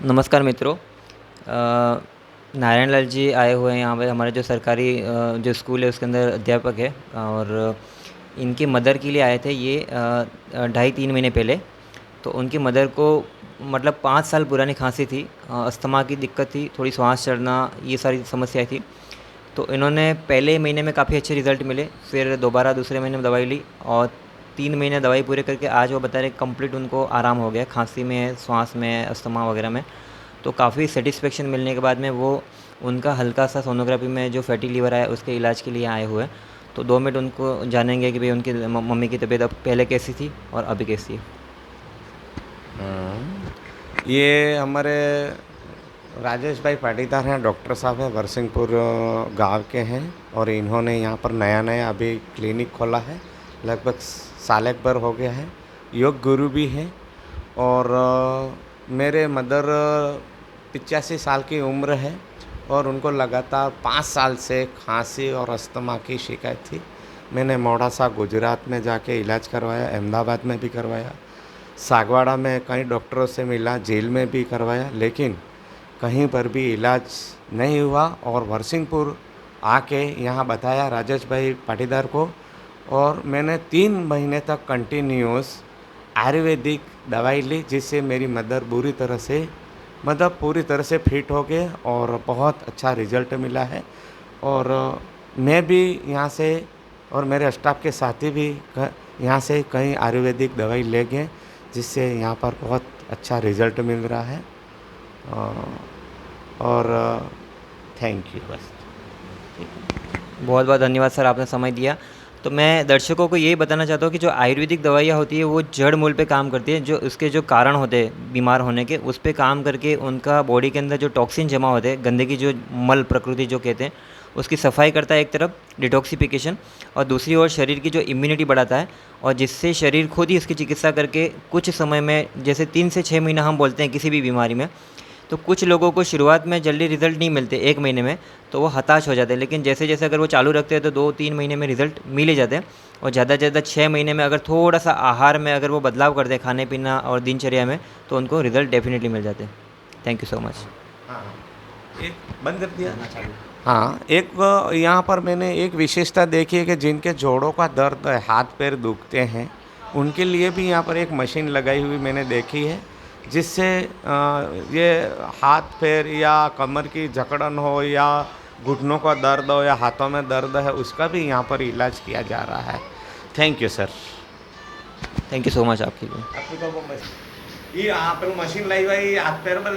नमस्कार मित्रों। नारायण लाल जी आए हुए हैं यहाँ पे, हमारे जो सरकारी जो स्कूल है उसके अंदर अध्यापक है। और इनकी मदर के लिए आए थे ये ढाई 3 महीने पहले। तो उनकी मदर को मतलब 5 साल पुरानी खांसी थी, अस्थमा की दिक्कत थी, थोड़ी श्वास चढ़ना, ये सारी समस्याएं थी। तो इन्होंने पहले महीने में काफ़ी अच्छे रिज़ल्ट मिले, फिर दोबारा दूसरे महीने में दवाई ली और 3 महीने दवाई पूरे करके आज वो बता रहे कंप्लीट उनको आराम हो गया, खांसी में, श्वास में, अस्थमा वगैरह में। तो काफ़ी सेटिस्फेक्शन मिलने के बाद में वो उनका हल्का सा सोनोग्राफी में जो फैटी लीवर आया उसके इलाज के लिए आए हुए हैं। तो 2 मिनट उनको जानेंगे कि भाई उनकी मम्मी की तबीयत अब पहले कैसी थी और अभी कैसी है। ये हमारे राजेश भाई पाटीदार हैं, डॉक्टर साहब हैं, वरसिंहपुर गांव के हैं। और इन्होंने यहाँ पर नया नया अभी क्लिनिक खोला है, लगभग साल एक भर हो गया है। योग गुरु भी हैं। और मेरे मदर 85 साल की उम्र है और उनको लगातार 5 साल से खांसी और अस्थमा की शिकायत थी। मैंने मोड़ासा गुजरात में जाके इलाज करवाया, अहमदाबाद में भी करवाया, सागवाड़ा में कई डॉक्टरों से मिला, जेल में भी करवाया, लेकिन कहीं पर भी इलाज नहीं हुआ। और वरसिंहपुर आके यहाँ बताया राजेश भाई पाटीदार को, और मैंने 3 महीने तक कंटिन्यूस आयुर्वेदिक दवाई ली, जिससे मेरी मदर पूरी तरह से फिट हो गए और बहुत अच्छा रिजल्ट मिला है। और मैं भी यहाँ से और मेरे स्टाफ के साथी भी यहाँ से कई आयुर्वेदिक दवाई ले गए, जिससे यहाँ पर बहुत अच्छा रिजल्ट मिल रहा है। और थैंक यू बस। बहुत बहुत धन्यवाद सर, आपने समय दिया। तो मैं दर्शकों को यही बताना चाहता हूँ कि जो आयुर्वेदिक दवाइयाँ होती है वो जड़ मूल पे काम करती है, जो उसके जो कारण होते हैं बीमार होने के, उस पे काम करके उनका बॉडी के अंदर जो टॉक्सिन जमा होते हैं, गंदगी, जो मल प्रकृति जो कहते हैं, उसकी सफाई करता है एक तरफ, डिटॉक्सिफिकेशन, और दूसरी ओर शरीर की जो इम्यूनिटी बढ़ाता है, और जिससे शरीर खुद ही इसकी चिकित्सा करके कुछ समय में, जैसे 3 से 6 महीना हम बोलते हैं किसी भी बीमारी में। तो कुछ लोगों को शुरुआत में जल्दी रिज़ल्ट नहीं मिलते 1 महीने में, तो वो हताश हो जाते हैं। लेकिन जैसे-जैसे अगर वो चालू रखते हैं तो 2-3 महीने में रिज़ल्ट मिल ही जाते हैं। और ज़्यादा से ज़्यादा 6 महीने में अगर थोड़ा-सा आहार में अगर वो बदलाव कर दें, खाने-पीना और दिनचर्या में, तो उनको रिज़ल्ट डेफ़िनिटली मिल जाते हैं। Thank you so much. हाँ, एक बंद कर दिया। हाँ, एक यहाँ पर मैंने एक विशेषता देखी है कि जिनके जोड़ों का दर्द है, हाथ पैर दुखते हैं, उनके लिए भी यहाँ पर एक मशीन लगाई हुई मैंने देखी है, जिससे ये हाथ पैर या कमर की जकड़न हो या घुटनों का दर्द हो या हाथों में दर्द है, उसका भी यहाँ पर इलाज किया जा रहा है। Thank you sir. Thank you so much आपके लिए। आपको तो वो मशीन, ये आप मशीन लाई भाई हाथ पैर में